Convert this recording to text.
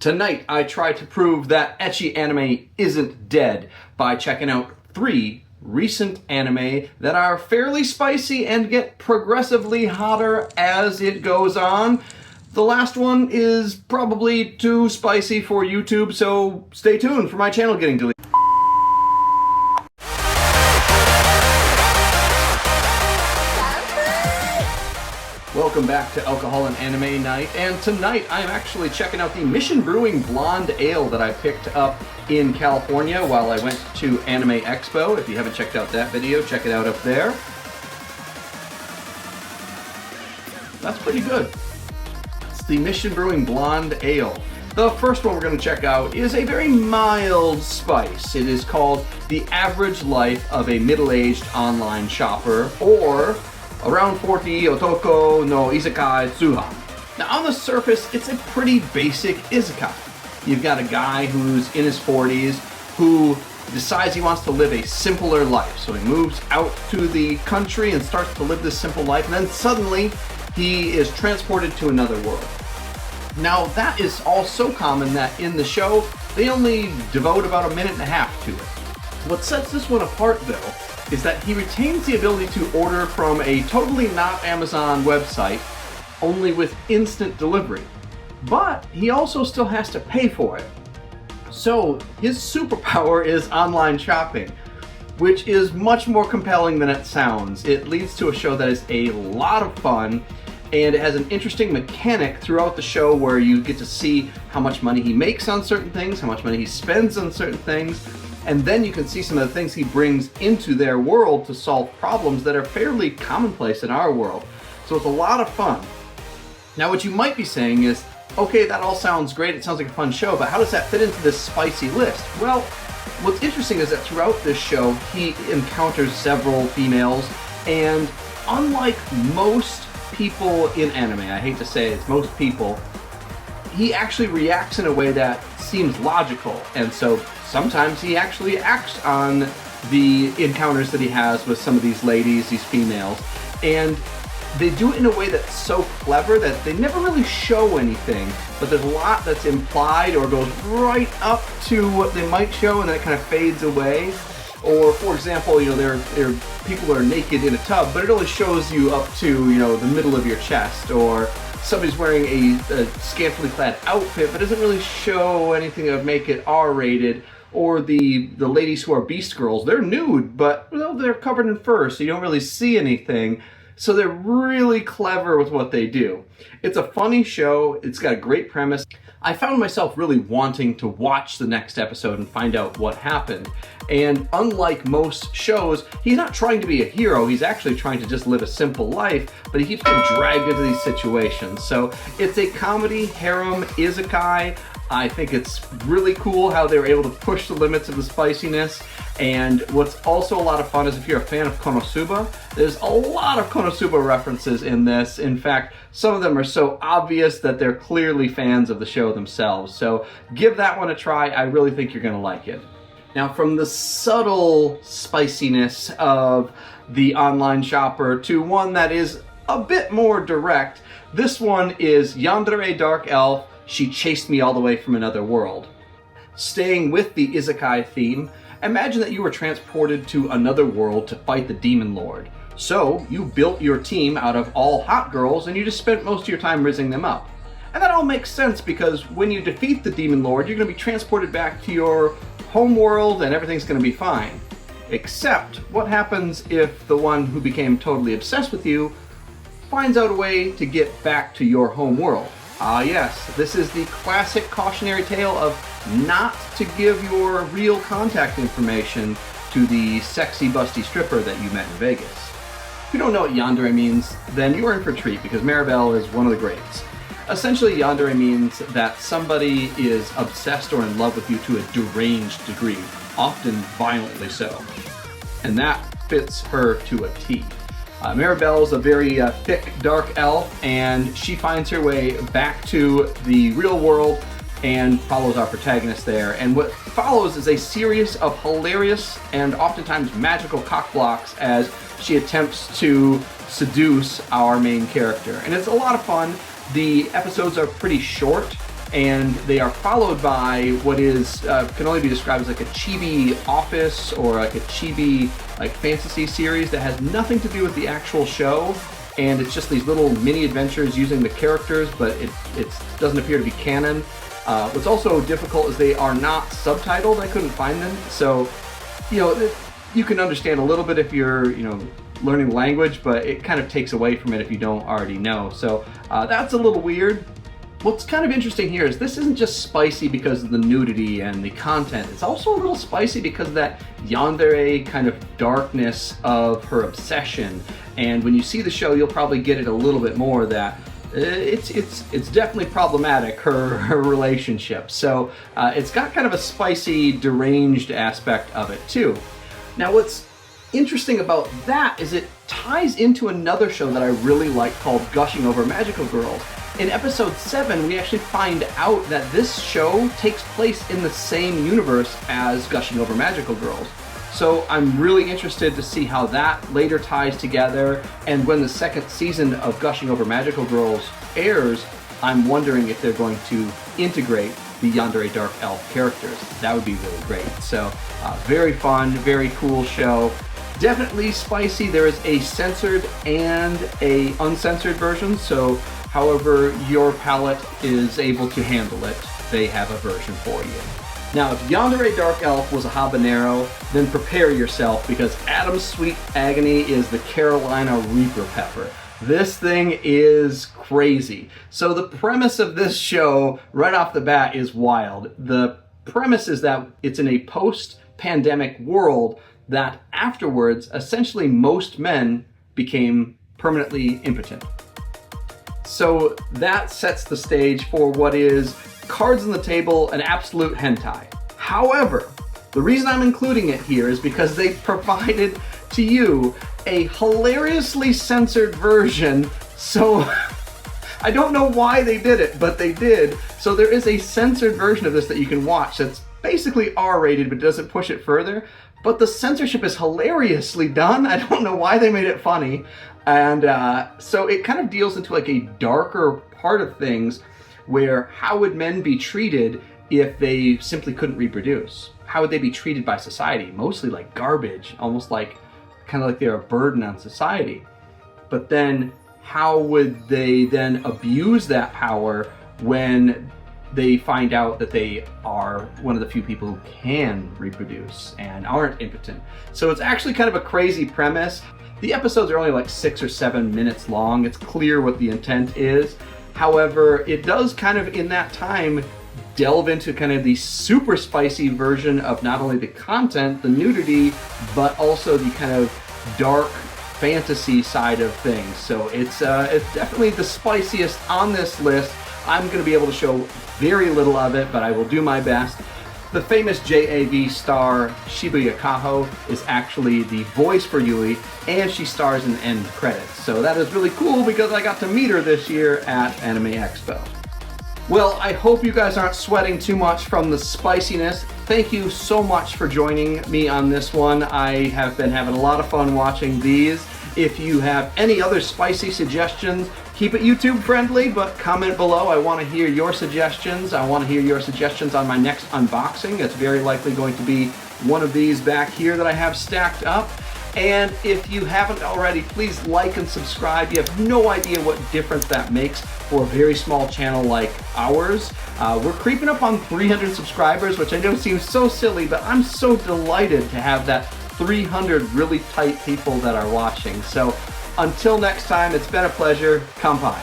Tonight, I try to prove that ecchi anime isn't dead by checking out 3 recent anime that are fairly spicy and get progressively hotter as it goes on. The last one is probably too spicy for YouTube, so stay tuned for my channel getting deleted. Welcome back to Alcohol and Anime Night, and tonight I'm actually checking out the Mission Brewing Blonde Ale that I picked up in California while I went to Anime Expo. If you haven't checked out that video, check it out up there. That's pretty good. It's the Mission Brewing Blonde Ale. The first one we're going to check out is a very mild spice. It is called The Average Life of a Middle-Aged Online Shopper, or Around 40 Otoko no Isekai Tsuhan. Now on the surface, it's a pretty basic isekai. You've got a guy who's in his 40s who decides he wants to live a simpler life. So he moves out to the country and starts to live this simple life, and then suddenly he is transported to another world. Now that is all so common that in the show, they only devote about 1.5 minutes to it. What sets this one apart though, is that he retains the ability to order from a totally not Amazon website, only with instant delivery. But he also still has to pay for it. So his superpower is online shopping, which is much more compelling than it sounds. It leads to a show that is a lot of fun, and it has an interesting mechanic throughout the show where you get to see how much money he makes on certain things, how much money he spends on certain things, and then you can see some of the things he brings into their world to solve problems that are fairly commonplace in our world. So it's a lot of fun. Now what you might be saying is, okay, that all sounds great, it sounds like a fun show, but how does that fit into this spicy list? Well, what's interesting is that throughout this show, he encounters several females, and unlike most people in anime, I hate to say it's most people, he actually reacts in a way that seems logical, and so sometimes he actually acts on the encounters that he has with some of these ladies, these females, and they do it in a way that's so clever that they never really show anything, but there's a lot that's implied or goes right up to what they might show and then it kind of fades away. Or for example, there are people that are naked in a tub, but it only shows you up to, the middle of your chest, or somebody's wearing a scantily clad outfit, but doesn't really show anything that would make it R-rated. Or the ladies who are beast girls, they're nude, but they're covered in fur, so you don't really see anything. So they're really clever with what they do. It's a funny show, it's got a great premise. I found myself really wanting to watch the next episode and find out what happened. And unlike most shows, he's not trying to be a hero, he's actually trying to just live a simple life, but he keeps getting dragged into these situations. So it's a comedy, harem, isekai. I think it's really cool how they were able to push the limits of the spiciness. And what's also a lot of fun is if you're a fan of Konosuba, there's a lot of Konosuba references in this. In fact, some of them are so obvious that they're clearly fans of the show themselves. So give that one a try. I really think you're going to like it. Now, from the subtle spiciness of the online shopper to one that is a bit more direct, this one is Yandere Dark Elf. She Chased Me All the Way from Another World. Staying with the isekai theme, imagine that you were transported to another world to fight the Demon Lord. So you built your team out of all hot girls and you just spent most of your time rizzing them up. And that all makes sense because when you defeat the Demon Lord, you're going to be transported back to your home world and everything's going to be fine. Except, what happens if the one who became totally obsessed with you finds out a way to get back to your home world? Ah yes, this is the classic cautionary tale of not to give your real contact information to the sexy busty stripper that you met in Vegas. If you don't know what yandere means, then you are in for a treat because Maribel is one of the greats. Essentially, yandere means that somebody is obsessed or in love with you to a deranged degree, often violently so. And that fits her to a T. Maribel is a very thick, dark elf, and she finds her way back to the real world and follows our protagonist there. And what follows is a series of hilarious and oftentimes magical cockblocks as she attempts to seduce our main character. And it's a lot of fun. The episodes are pretty short, and they are followed by what is can only be described as like a chibi office or like a chibi like fantasy series that has nothing to do with the actual show, and it's just these little mini adventures using the characters, but it doesn't appear to be canon. What's also difficult is they are not subtitled. I couldn't find them, so you can understand a little bit if you're learning language, but it kind of takes away from it if you don't already know. So that's a little weird. What's kind of interesting here is this isn't just spicy because of the nudity and the content. It's also a little spicy because of that yandere kind of darkness of her obsession. And when you see the show, you'll probably get it a little bit more that it's definitely problematic, her relationship. So it's got kind of a spicy, deranged aspect of it too. Now what's interesting about that is it ties into another show that I really like called Gushing Over Magical Girls. In episode 7, we actually find out that this show takes place in the same universe as Gushing Over Magical Girls. So I'm really interested to see how that later ties together, and when the second season of Gushing Over Magical Girls airs, I'm wondering if they're going to integrate the Yandere Dark Elf characters. That would be really great. So very fun, very cool show. Definitely spicy. There is a censored and a uncensored version, so however your palate is able to handle it, they have a version for you. Now, if Yandere Dark Elf was a habanero, then prepare yourself, because Adam's Sweet Agony is the Carolina Reaper pepper. This thing is crazy. So the premise of this show, right off the bat, is wild. The premise is that it's in a post-pandemic world that afterwards, essentially most men became permanently impotent. So that sets the stage for what is, cards on the table, an absolute hentai. However, the reason I'm including it here is because they provided to you a hilariously censored version. So I don't know why they did it, but they did. So there is a censored version of this that you can watch that's basically R-rated, but doesn't push it further. But the censorship is hilariously done. I don't know why they made it funny. And so it kind of deals into like a darker part of things, where how would men be treated if they simply couldn't reproduce? How would they be treated by society? Mostly like garbage, almost like kind of like they're a burden on society. But then how would they then abuse that power when they find out that they are one of the few people who can reproduce and aren't impotent? So it's actually kind of a crazy premise. The episodes are only like 6 or 7 minutes long. It's clear what the intent is. However, it does kind of in that time delve into kind of the super spicy version of not only the content, the nudity, but also the kind of dark fantasy side of things. So it's definitely the spiciest on this list. I'm going to be able to show very little of it, but I will do my best. The famous JAV star Shibuya Kaho is actually the voice for Yui, and she stars in the end credits. So that is really cool because I got to meet her this year at Anime Expo. Well, I hope you guys aren't sweating too much from the spiciness. Thank you so much for joining me on this one. I have been having a lot of fun watching these. If you have any other spicy suggestions, keep it YouTube friendly, but comment below. I want to hear your suggestions. I want to hear your suggestions on my next unboxing. It's very likely going to be one of these back here that I have stacked up. And if you haven't already, please like and subscribe. You have no idea what difference that makes for a very small channel like ours. We're creeping up on 300 subscribers, which I know seems so silly, but I'm so delighted to have that 300 really tight people that are watching. So until next time, it's been a pleasure. Kanpai.